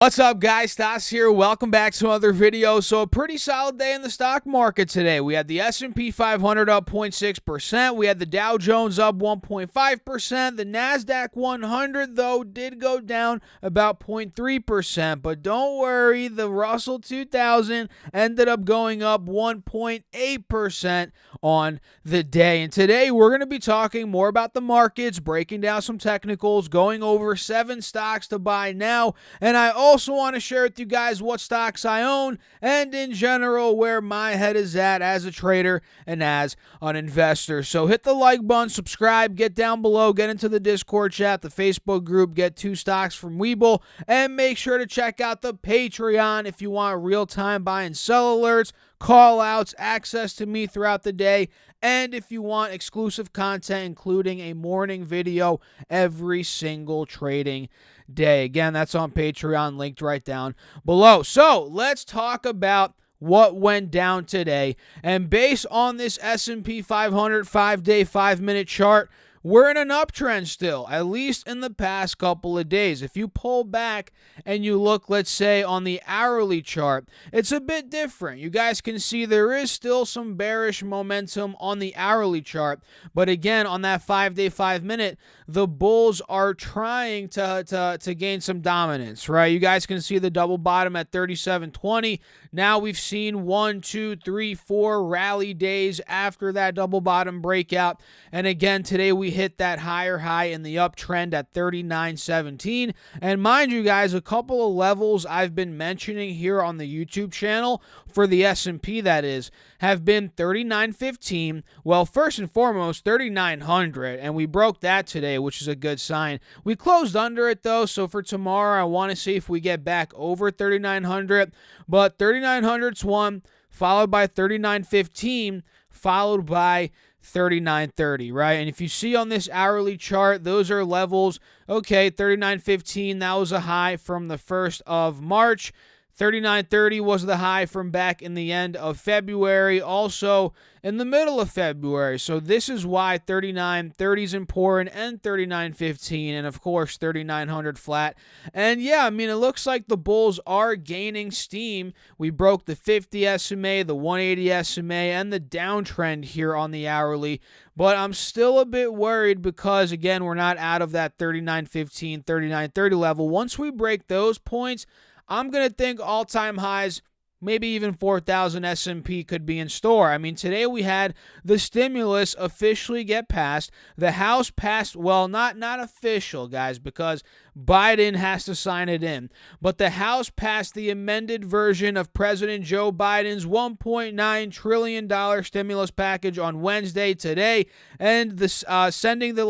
What's up, guys? Tas here. Welcome back to another video. So a pretty solid day in the stock market today. We had the S&P 500 up 0.6%. We had the Dow Jones up 1.5%. The Nasdaq 100, though, did go down about 0.3%. But don't worry, the Russell 2000 ended up going up 1.8% on the day. And today we're going to be talking more about the markets, breaking down some technicals, going over 7 stocks to buy now. And I also want to share with you guys what stocks I own and in general where my head is at as a trader and as an investor. So hit the like button, subscribe, get down below, get into the Discord chat, the Facebook group, get 2 stocks from WeBull, and make sure to check out the Patreon if you want real-time buy and sell alerts, call outs, access to me throughout the day, and if you want exclusive content, including a morning video every single trading day. Again, that's on Patreon, linked right down below. So let's talk about what went down today. And based on this S&P 500 5-day, 5-minute chart, we're in an uptrend still, at least in the past couple of days. If you pull back and you look, let's say, on the hourly chart, it's a bit different. You guys can see there is still some bearish momentum on the hourly chart. But again, on that 5-day, 5-minute, the bulls are trying to gain some dominance, right? You guys can see the double bottom at 37.20. Now we've seen 1, 2, 3, 4 rally days after that double bottom breakout. And again, today we hit that higher high in the uptrend at 39.17. And mind you guys, a couple of levels I've been mentioning here on the YouTube channel for the S&P, that is, have been 39.15. Well, first and foremost, 3900, and we broke that today, which is a good sign. We closed under it though, so for tomorrow I want to see if we get back over 3900. But 3900's one, followed by 39.15, followed by 39.30, right? And if you see on this hourly chart, those are levels. Okay, 39.15, that was a high from the 1st of March. 39.30 was the high from back in the end of February, also in the middle of February. So this is why 39.30 is important, and 39.15, and of course 3900 flat. And yeah, I mean, it looks like the bulls are gaining steam. We broke the 50 SMA, the 180 SMA, and the downtrend here on the hourly. But I'm still a bit worried because, again, we're not out of that 39.15, 39.30 level. Once we break those points, I'm going to think all-time highs, maybe even 4,000 S&P could be in store. I mean, today we had the stimulus officially get passed. The House passed, well, not official, guys, because Biden has to sign it in. But the House passed the amended version of President Joe Biden's $1.9 trillion stimulus package on Wednesday today, and sending the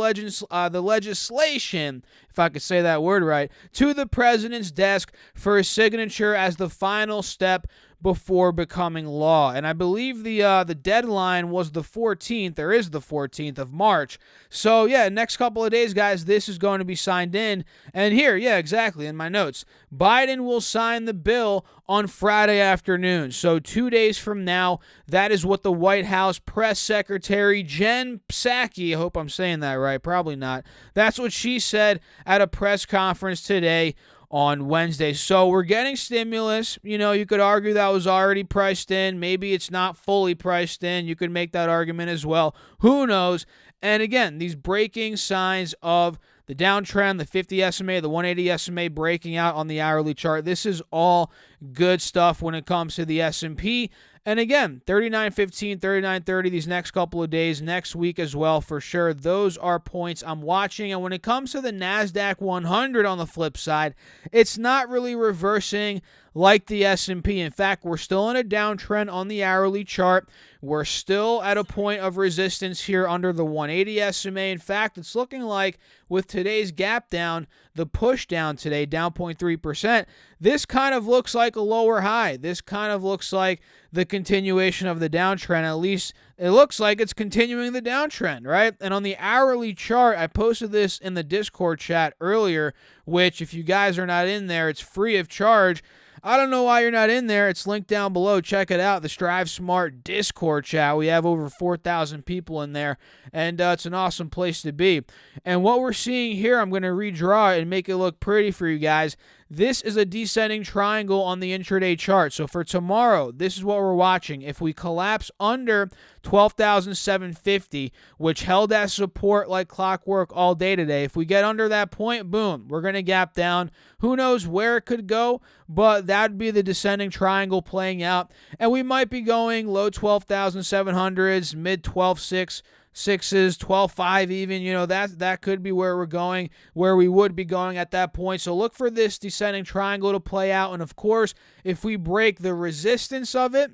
legislation, if I could say that word right, to the president's desk for his signature as the final step before becoming law. And I believe the deadline was the 14th. There is the 14th of March. So yeah, next couple of days, guys, this is going to be signed in. And here, yeah, exactly, in my notes, Biden will sign the bill on Friday afternoon. So 2 days from now, that is what the White House press secretary Jen Psaki, I hope I'm saying that right, probably not. That's what she said at a press conference today on Wednesday. So we're getting stimulus. You know, you could argue that was already priced in. Maybe it's not fully priced in. You could make that argument as well. Who knows? And again, these breaking signs of the downtrend, the 50 SMA, the 180 SMA breaking out on the hourly chart. This is all good stuff when it comes to the S&P. And again, 39.15, 39.30 these next couple of days, next week as well for sure. Those are points I'm watching. And when it comes to the Nasdaq 100 on the flip side, it's not really reversing like the S&P. In fact, we're still in a downtrend on the hourly chart. We're still at a point of resistance here under the 180 SMA. In fact, it's looking like with today's gap down, the push down today, down 0.3%, this kind of looks like a lower high. This kind of looks like the continuation of the downtrend. At least it looks like it's continuing the downtrend, right? And on the hourly chart, I posted this in the Discord chat earlier, which if you guys are not in there, it's free of charge. I don't know why you're not in there. It's linked down below. Check it out, the Strive Smart Discord chat. We have over 4,000 people in there, and it's an awesome place to be. And what we're seeing here, I'm going to redraw it and make it look pretty for you guys. this is a descending triangle on the intraday chart. So for tomorrow, this is what we're watching. If we collapse under 12,750, which held as support like clockwork all day today, if we get under that point, boom, we're going to gap down. Who knows where it could go, but that would be the descending triangle playing out. And we might be going low 12,700s, mid 12.6, sixes, 12.5 even, that could be where we're going, where we would be going at that point. So look for this descending triangle to play out. And of course, if we break the resistance of it,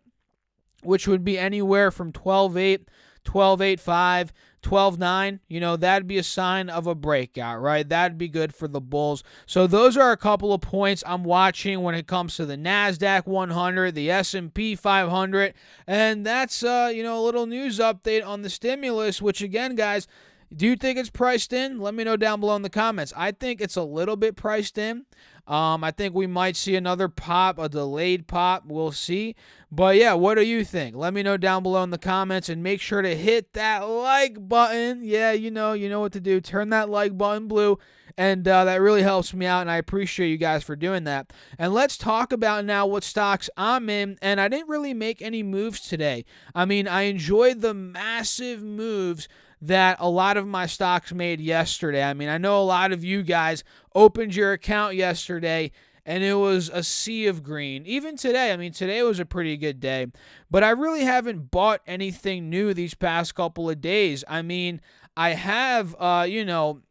which would be anywhere from 12.8, 12.85, 12.9, that'd be a sign of a breakout, right? That'd be good for the bulls. So those are a couple of points I'm watching when it comes to the Nasdaq 100, the S&P 500, and that's a little news update on the stimulus, which again, guys, do you think it's priced in? Let me know down below in the comments. I think it's a little bit priced in. I think we might see another pop, a delayed pop. We'll see. But yeah, what do you think? Let me know down below in the comments, and make sure to hit that like button. Yeah, you know what to do. Turn that like button blue, and that really helps me out, and I appreciate you guys for doing that. And let's talk about now what stocks I'm in, and I didn't really make any moves today. I mean, I enjoyed the massive moves that a lot of my stocks made yesterday. I mean, I know a lot of you guys opened your account yesterday and it was a sea of green. Even today, I mean, today was a pretty good day, but I really haven't bought anything new these past couple of days. I mean, I have, I've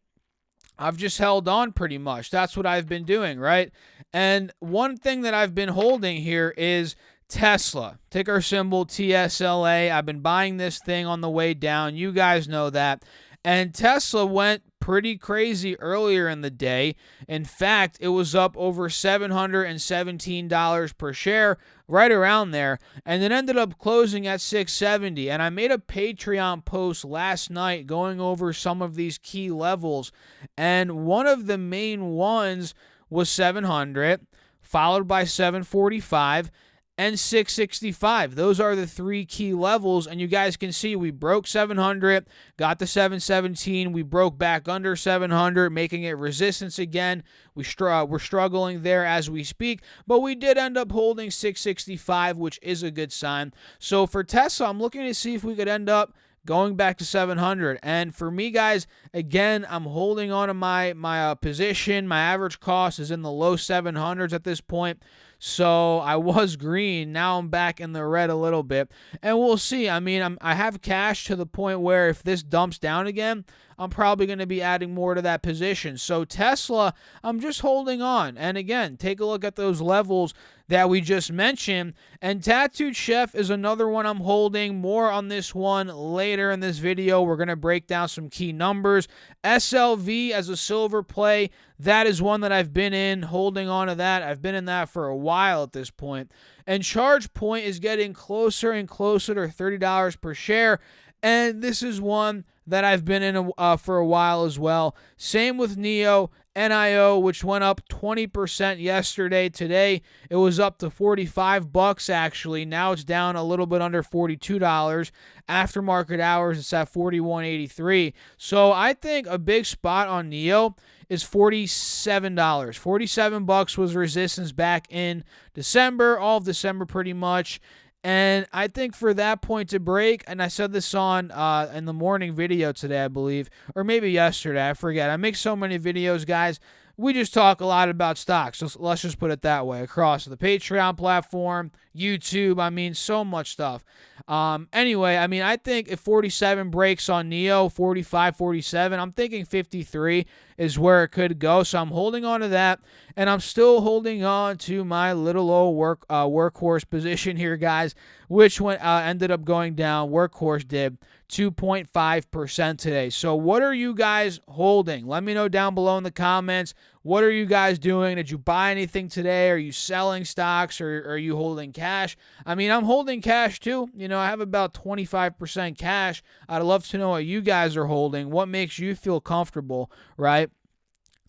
just held on pretty much. That's what I've been doing, right? And one thing that I've been holding here is Tesla, ticker symbol TSLA. I've been buying this thing on the way down. You guys know that. And Tesla went pretty crazy earlier in the day. In fact, it was up over $717 per share, right around there. And it ended up closing at $670. And I made a Patreon post last night going over some of these key levels. And one of the main ones was 700, followed by 745. And 665. Those are the three key levels, and you guys can see we broke 700, got to 717, we broke back under 700, making it resistance again. We're struggling there as we speak, but we did end up holding 665, which is a good sign. So for Tesla, I'm looking to see if we could end up going back to 700. And for me, guys, again, I'm holding on to my position. My average cost is in the low 700s at this point. So I was green. Now I'm back in the red a little bit. And we'll see. I mean, I have cash to the point where if this dumps down again, I'm probably going to be adding more to that position. So Tesla, I'm just holding on. And again, take a look at those levels that we just mentioned. And Tattooed Chef is another one I'm holding. More on this one later in this video. We're going to break down some key numbers. SLV as a silver play, that is one that I've been in, holding on to that. I've been in that for a while at this point. And Chargepoint is getting closer and closer to $30 per share. And this is one that I've been in for a while as well. Same with NIO, which went up 20% yesterday. Today, it was up to $45 actually. Now it's down a little bit under $42. After market hours, it's at $41.83. So I think a big spot on NIO is $47. $47 was resistance back in December, all of December pretty much. And I think for that point to break, and I said this on in the morning video today, I believe, or maybe yesterday, I forget. I make so many videos, guys. We just talk a lot about stocks. So let's just put it that way. Across the Patreon platform, YouTube, I mean, so much stuff. Anyway, I mean, I think if 47 breaks on NIO, 45, 47, I'm thinking 53 is where it could go. So I'm holding on to that, and I'm still holding on to my little old Workhorse position here, guys, which ended up going down. Workhorse did 2.5% today. So what are you guys holding? Let me know down below in the comments. What are you guys doing? Did you buy anything today? Are you selling stocks, or are you holding cash? I mean, I'm holding cash too. I have about 25% cash. I'd love to know what you guys are holding. What makes you feel comfortable, right?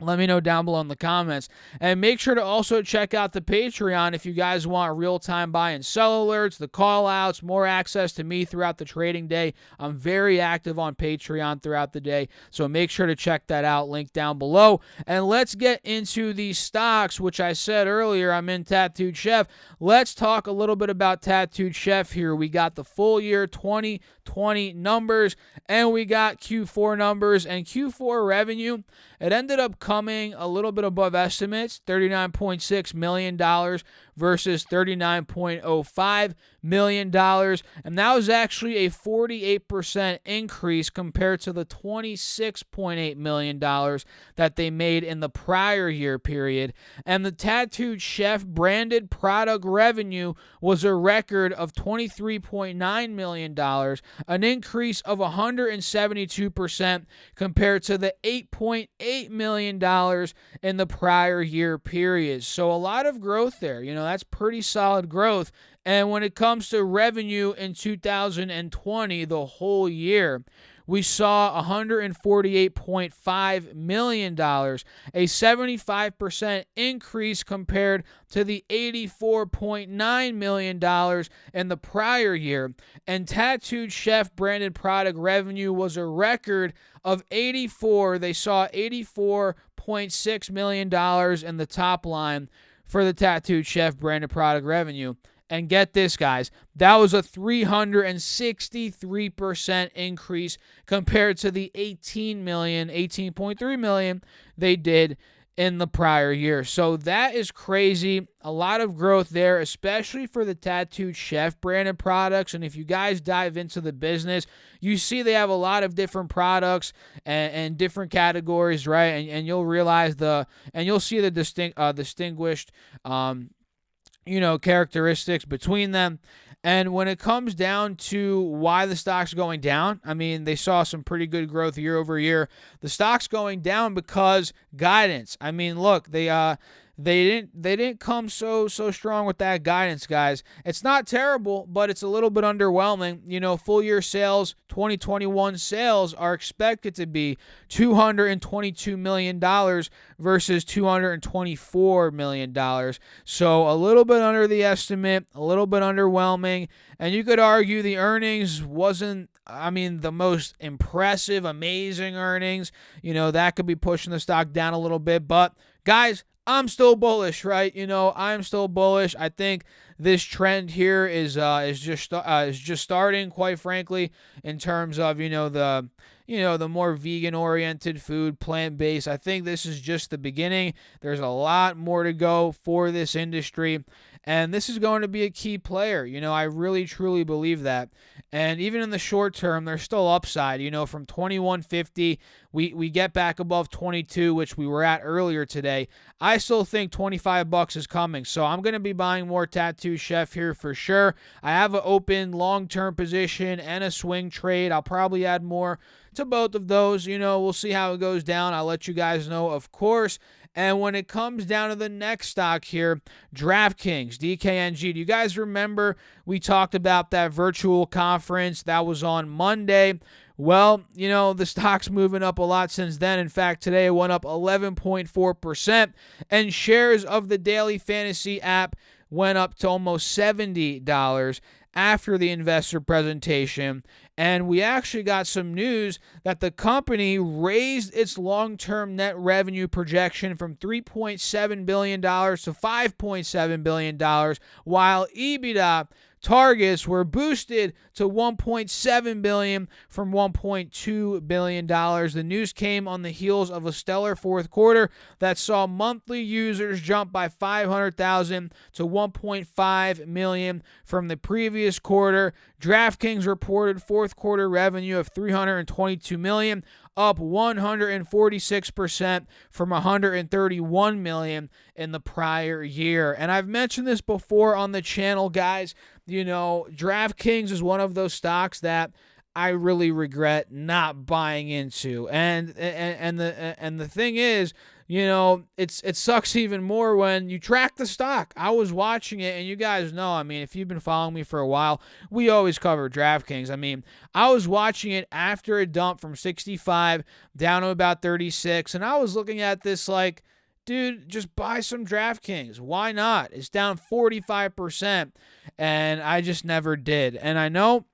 Let me know down below in the comments. And make sure to also check out the Patreon if you guys want real-time buy and sell alerts, the call-outs, more access to me throughout the trading day. I'm very active on Patreon throughout the day, so make sure to check that out. Link down below. And let's get into these stocks, which I said earlier, I'm in Tattooed Chef. Let's talk a little bit about Tattooed Chef here. We got the full year 2020 numbers, and we got Q4 numbers. And Q4 revenue, it ended up coming a little bit above estimates, $39.6 million versus $39.05 million. And that was actually a 48% increase compared to the $26.8 million that they made in the prior year period. And the Tattooed Chef branded product revenue was a record of $23.9 million, an increase of 172% compared to the $8.8 million in the prior year period. So a lot of growth there. That's pretty solid growth. And when it comes to revenue in 2020, the whole year, we saw $148.5 million, a 75% increase compared to the $84.9 million in the prior year. And Tattooed Chef branded product revenue was a record of They saw $84.6 million in the top line for the Tattooed Chef branded product revenue. And get this, guys, that was a 363% increase compared to the $18.3 million they did in the prior year. So that is crazy. A lot of growth there, especially for the Tattooed Chef branded products. And if you guys dive into the business, you see they have a lot of different products and different categories, right? And you'll realize you'll see the distinguished characteristics between them. And when it comes down to why the stock's going down, I mean, they saw some pretty good growth year over year. The stock's going down because guidance. I mean, look, they didn't come so strong with that guidance, guys. It's not terrible, but it's a little bit underwhelming. Full year sales, 2021 sales are expected to be $222 million versus $224 million. So a little bit under the estimate, a little bit underwhelming. And you could argue the earnings wasn't, the most impressive, amazing earnings. That could be pushing the stock down a little bit. But guys, I'm still bullish, right? I'm still bullish. I think this trend here is just starting, quite frankly, in terms of the more vegan-oriented food, plant-based. I think this is just the beginning. There's a lot more to go for this industry, and this is going to be a key player. I really, truly believe that. And even in the short term, there's still upside. From 21.50, we get back above 22, which we were at earlier today. I still think $25 is coming, so I'm going to be buying more Tattooed Chef here for sure. I have an open long-term position and a swing trade. I'll probably add more to both of those. We'll see how it goes down. I'll let you guys know, of course. And when it comes down to the next stock here, DraftKings, DKNG. Do you guys remember we talked about that virtual conference that was on Monday? Well, the stock's moving up a lot since then. In fact, today it went up 11.4%, and shares of the daily fantasy app went up to almost $70 after the investor presentation. And we actually got some news that the company raised its long-term net revenue projection from $3.7 billion to $5.7 billion, while EBITDA targets were boosted to $1.7 billion from $1.2 billion. The news came on the heels of a stellar fourth quarter that saw monthly users jump by 500,000 to 1.5 million from the previous quarter. DraftKings reported fourth quarter revenue of $322 million, up 146% from $131 million in the prior year. And I've mentioned this before on the channel, guys. DraftKings is one of those stocks that I really regret not buying into. And the thing is, it sucks even more when you track the stock. I was watching it, and you guys know, I mean, if you've been following me for a while, we always cover DraftKings. I mean, I was watching it after a dump from 65 down to about 36, and I was looking at this like, dude, just buy some DraftKings. Why not? It's down 45%, and I just never did. And I know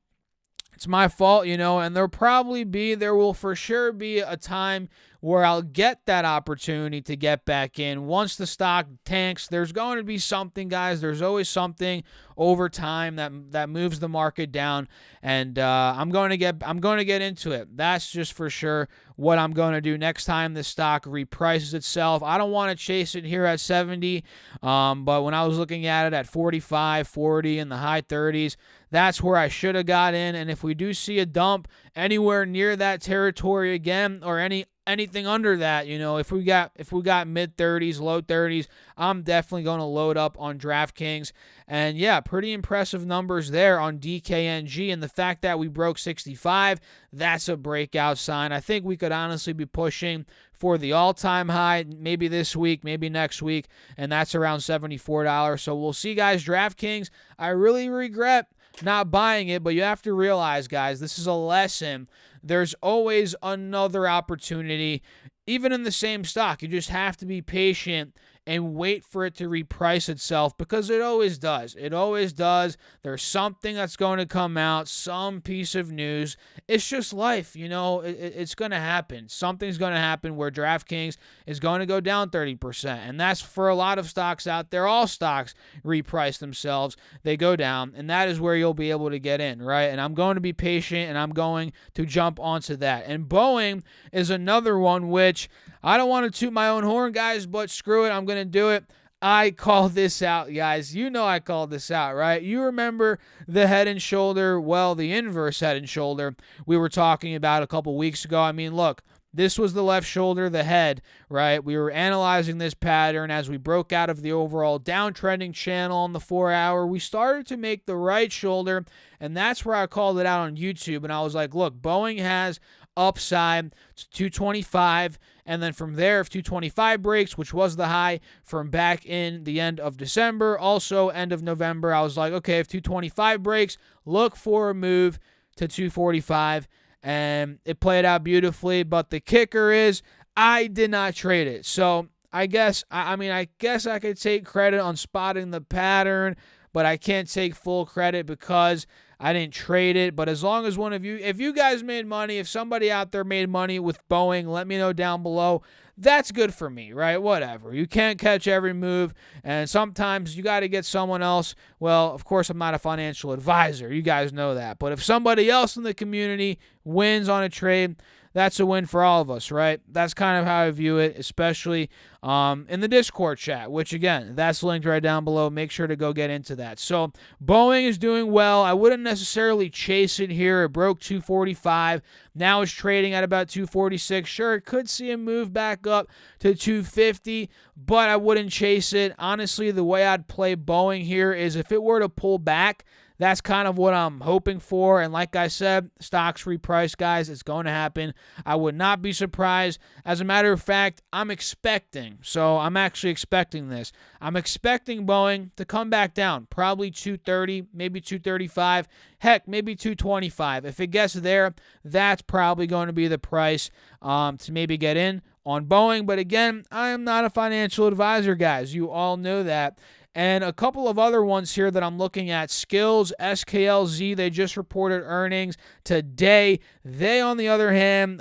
it's my fault, and there will for sure be a time where I'll get that opportunity to get back in. Once the stock tanks, there's going to be something, guys. There's always something over time that moves the market down, and I'm going to get into it. That's just for sure what I'm going to do next time the stock reprices itself. I don't want to chase it here at 70, but when I was looking at it at 45, 40, in the high 30s, that's where I should have got in. And if we do see a dump anywhere near that territory again, or anything under that, if we got mid 30s, low 30s, I'm definitely going to load up on DraftKings. And yeah, pretty impressive numbers there on DKNG, and the fact that we broke 65, that's a breakout sign. I think we could honestly be pushing for the all-time high maybe this week, maybe next week, and that's around $74. So we'll see, guys. DraftKings, I really regret not buying it, but you have to realize, guys, this is a lesson. There's always another opportunity, even in the same stock. You just have to be patient and wait for it to reprice itself, because it always does. It always does. There's something that's going to come out, some piece of news. It's just life, it's going to happen. Something's going to happen where DraftKings is going to go down 30%, and that's for a lot of stocks out there. All stocks reprice themselves. They go down, and that is where you'll be able to get in, right? And I'm going to be patient, and I'm going to jump onto that. And Boeing is another one which I don't want to toot my own horn, guys, but screw it. I'm going to do it. I called this out, guys. I called this out, right? You remember the head and shoulder, the inverse head and shoulder we were talking about a couple weeks ago. I mean, look, this was the left shoulder, the head, right? We were analyzing this pattern as we broke out of the overall downtrending channel on the 4-hour. We started to make the right shoulder, and that's where I called it out on YouTube. And I was like, look, Boeing has upside to 225, and then from there, if 225 breaks, which was the high from back in the end of December, also end of November, I was like, okay, if 225 breaks, look for a move to 245, and it played out beautifully. But the kicker is I did not trade it. So I guess I could take credit on spotting the pattern, but I can't take full credit because I didn't trade it. But as long as one of you, if you guys made money, if somebody out there made money with Boeing, let me know down below. That's good for me, right? Whatever. You can't catch every move, and sometimes you got to get someone else. Well, of course, I'm not a financial advisor. You guys know that. But if somebody else in the community wins on a trade, that's a win for all of us, right? That's kind of how I view it, especially in the Discord chat, which, again, that's linked right down below. Make sure to go get into that. So Boeing is doing well. I wouldn't necessarily chase it here. It broke 245. Now it's trading at about 246. Sure, it could see a move back up to 250, but I wouldn't chase it. Honestly, the way I'd play Boeing here is if it were to pull back, that's kind of what I'm hoping for. And like I said, stocks reprice, guys. It's going to happen. I would not be surprised. As a matter of fact, I'm actually expecting this. I'm expecting Boeing to come back down, probably 230, maybe 235, heck, maybe 225. If it gets there, that's probably going to be the price to maybe get in on Boeing. But again, I am not a financial advisor, guys. You all know that. And a couple of other ones here that I'm looking at. Skillz, SKLZ, they just reported earnings today. They, on the other hand,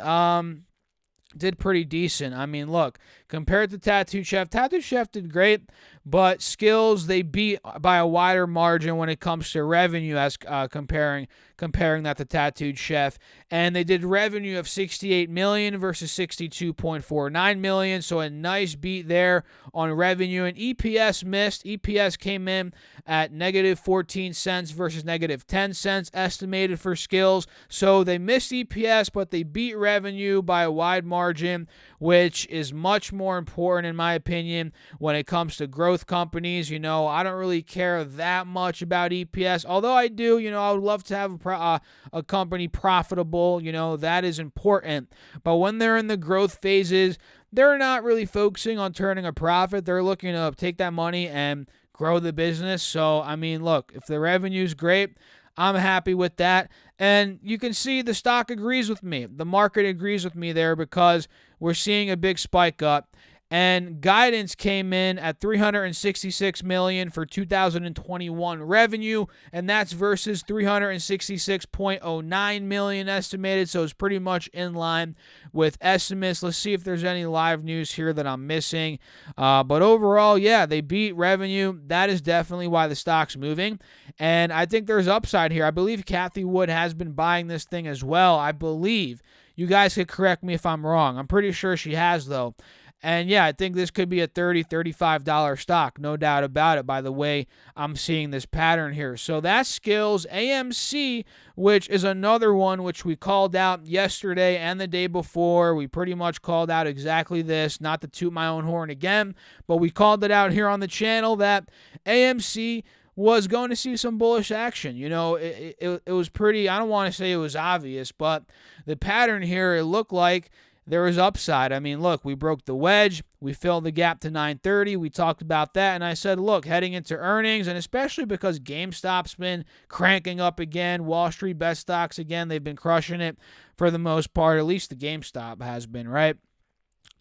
did pretty decent. I mean, look, compared to Tattoo Chef did great, but Skillz, they beat by a wider margin when it comes to revenue as comparing that to Tattooed Chef. And they did revenue of $68 million versus $62.49 million, so a nice beat there on revenue. And EPS missed. EPS came in at negative 14 cents versus negative 10 cents estimated for Skillz. So they missed EPS, but they beat revenue by a wide margin, which is much more important, in my opinion, when it comes to growth companies. I don't really care that much about EPS, although I do. I would love to have a company profitable. That is important. But when they're in the growth phases, they're not really focusing on turning a profit. They're looking to take that money and grow the business. So, I mean, look, if the revenue's great, I'm happy with that. And you can see the stock agrees with me. The market agrees with me there because we're seeing a big spike up. And guidance came in at $366 million for 2021 revenue, and that's versus $366.09 million estimated, so it's pretty much in line with estimates. Let's see if there's any live news here that I'm missing. But overall, yeah, they beat revenue. That is definitely why the stock's moving, and I think there's upside here. I believe Kathy Wood has been buying this thing as well. I believe. You guys could correct me if I'm wrong. I'm pretty sure she has, though. And yeah, I think this could be a $30, $35 stock, no doubt about it, by the way I'm seeing this pattern here. So that's Skillz. AMC, which is another one which we called out yesterday and the day before. We pretty much called out exactly this, not to toot my own horn again, but we called it out here on the channel that AMC was going to see some bullish action. You know, it was pretty, I don't want to say it was obvious, but the pattern here, it looked like there was upside. I mean, look, we broke the wedge. We filled the gap to 930. We talked about that, and I said, look, heading into earnings, and especially because GameStop's been cranking up again, Wall Street best stocks again, they've been crushing it for the most part. At least the GameStop has been, right?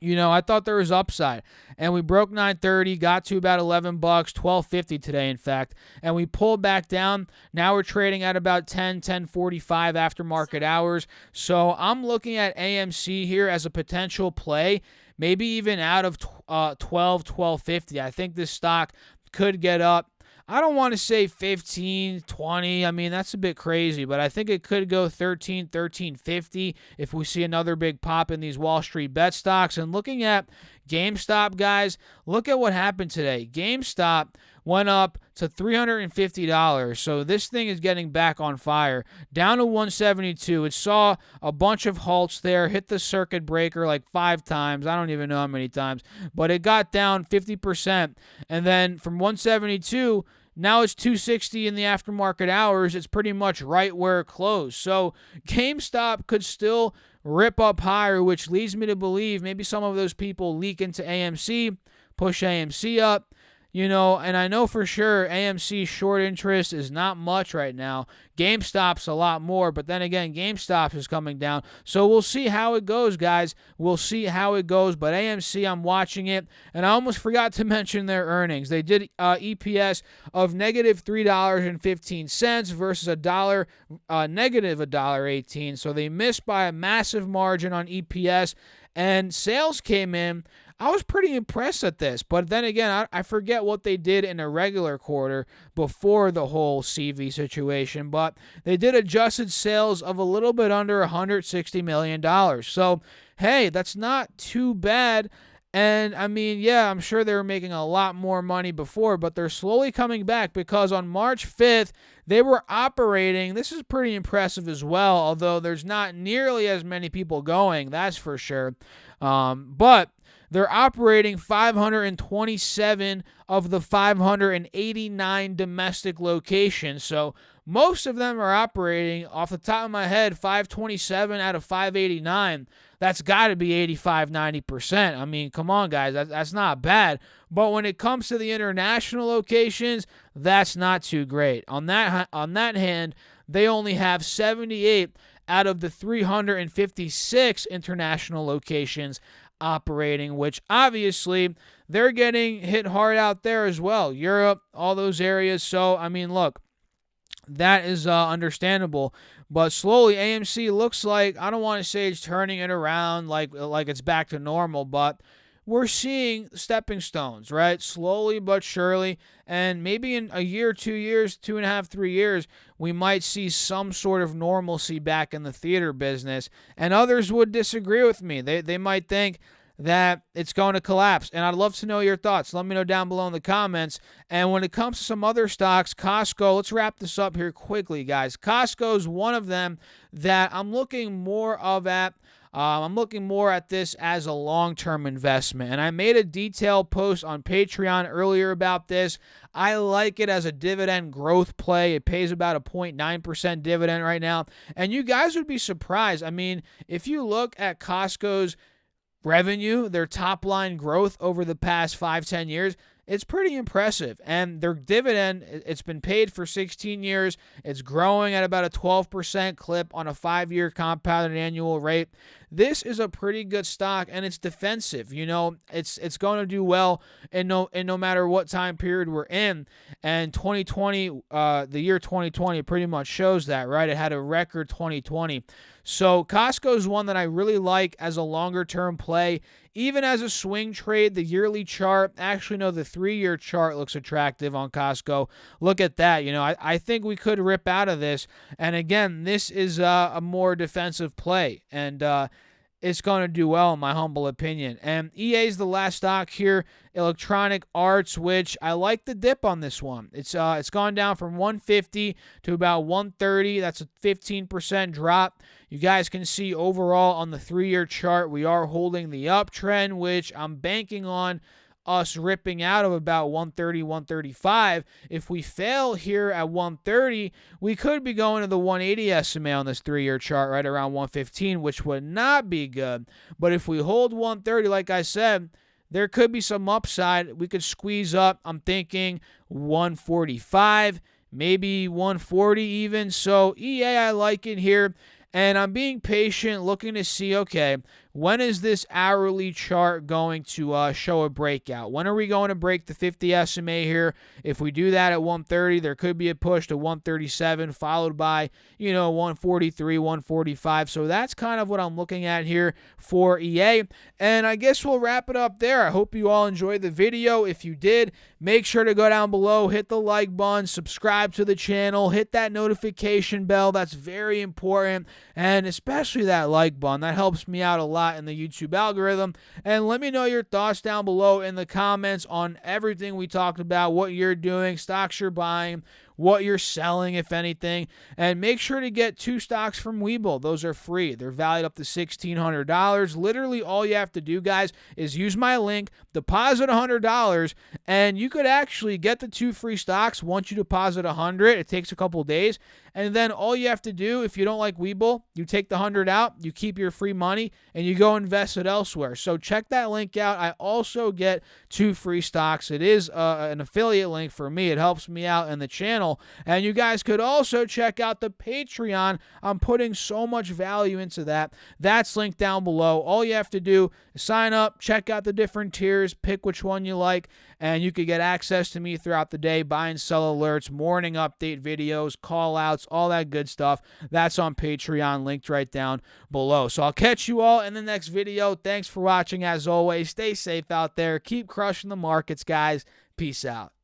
You know, I thought there was upside, and we broke 930, got to about $11, $12.50 today, in fact, and we pulled back down. Now we're trading at about 10:45 after market hours, so I'm looking at AMC here as a potential play, maybe even out of 12.50. I think this stock could get up. I don't want to say 15, 20. I mean, that's a bit crazy, but I think it could go 13.50 if we see another big pop in these Wall Street bet stocks. And looking at GameStop, guys, look at what happened today. GameStop went up to $350. So this thing is getting back on fire. Down to 172. It saw a bunch of halts there, hit the circuit breaker like 5 times. I don't even know how many times, but it got down 50%. And then from 172, now it's 260 in the aftermarket hours. It's pretty much right where it closed. So GameStop could still rip up higher, which leads me to believe maybe some of those people leak into AMC, push AMC up. You know, and I know for sure AMC's short interest is not much right now. GameStop's a lot more, but then again, GameStop is coming down. So we'll see how it goes, guys. We'll see how it goes, but AMC, I'm watching it, and I almost forgot to mention their earnings. They did EPS of negative $3.15 versus negative $1.18, so they missed by a massive margin on EPS, and sales came in. I was pretty impressed at this, but then again, I forget what they did in a regular quarter before the whole CV situation, but they did adjusted sales of a little bit under $160 million. So, hey, that's not too bad. And, I mean, yeah, I'm sure they were making a lot more money before, but they're slowly coming back because on March 5th, they were operating. This is pretty impressive as well, although there's not nearly as many people going, that's for sure. But they're operating 527 of the 589 domestic locations. So most of them are operating, off the top of my head, 527 out of 589. That's got to be 85-90%. I mean, come on, guys. That's not bad. But when it comes to the international locations, that's not too great. On that hand, they only have 78 out of the 356 international locations operating, which obviously they're getting hit hard out there as well. Europe, all those areas. So, I mean, look, that is understandable. But slowly, AMC looks like, I don't want to say it's turning it around like it's back to normal, but we're seeing stepping stones, right? Slowly but surely. And maybe in a year, 2 years, 2.5, 3 years, we might see some sort of normalcy back in the theater business. And others would disagree with me. They might think that it's going to collapse. And I'd love to know your thoughts. Let me know down below in the comments. And when it comes to some other stocks, Costco, let's wrap this up here quickly, guys. Costco is one of them that I'm looking more at. I'm looking more at this as a long-term investment. And I made a detailed post on Patreon earlier about this. I like it as a dividend growth play. It pays about a 0.9% dividend right now. And you guys would be surprised. I mean, if you look at Costco's revenue, their top line growth over the past 5-10 years, it's pretty impressive. And their dividend, it's been paid for 16 years. It's growing at about a 12% clip on a 5-year compounded annual rate. This is a pretty good stock, and it's defensive. You know, it's going to do well in no matter what time period we're in. And 2020, the year 2020 pretty much shows that, right? It had a record 2020. So Costco is one that I really like as a longer-term play. Even as a swing trade, the yearly chart, actually, no, the 3-year chart looks attractive on Costco. Look at that. You know, I think we could rip out of this. And again, this is a more defensive play. And it's going to do well, in my humble opinion. And EA is the last stock here, Electronic Arts, which I like the dip on this one. It's gone down from 150 to about 130. That's a 15% drop. You guys can see overall on the 3-year chart, we are holding the uptrend, which I'm banking on us ripping out of about 130, 135. If we fail here at 130, we could be going to the 180 SMA on this 3-year chart, right around 115, which would not be good. But if we hold 130, like I said, there could be some upside. We could squeeze up, I'm thinking 145, maybe 140 even. So EA, I like it here. And I'm being patient, looking to see, okay, when is this hourly chart going to show a breakout? When are we going to break the 50 SMA here? If we do that at 130, there could be a push to 137, followed by, 143, 145. So that's kind of what I'm looking at here for EA. And I guess we'll wrap it up there. I hope you all enjoyed the video. If you did, make sure to go down below, hit the like button, subscribe to the channel, hit that notification bell. That's very important. And especially that like button. That helps me out a lot in the YouTube algorithm. And let me know your thoughts down below in the comments on everything we talked about, what you're doing, stocks you're buying, what you're selling, if anything. And make sure to get 2 stocks from WeBull. Those are free. They're valued up to $1,600. Literally all you have to do, guys, is use my link, deposit $100, and you could actually get the 2 free stocks once you deposit $100. It takes a couple days. And then all you have to do, if you don't like WeBull, you take the $100 out, you keep your free money, and you go invest it elsewhere. So check that link out. I also get 2 free stocks. It is an affiliate link for me. It helps me out in the channel. And you guys could also check out the Patreon. I'm putting so much value into that. That's linked down below. All you have to do is sign up, check out the different tiers, pick which one you like, and you could get access to me throughout the day, buy and sell alerts, morning update videos, call outs, all that good stuff. That's on Patreon, linked right down below. So I'll catch you all in the next video. Thanks for watching. As always, stay safe out there. Keep crushing the markets, guys. Peace out.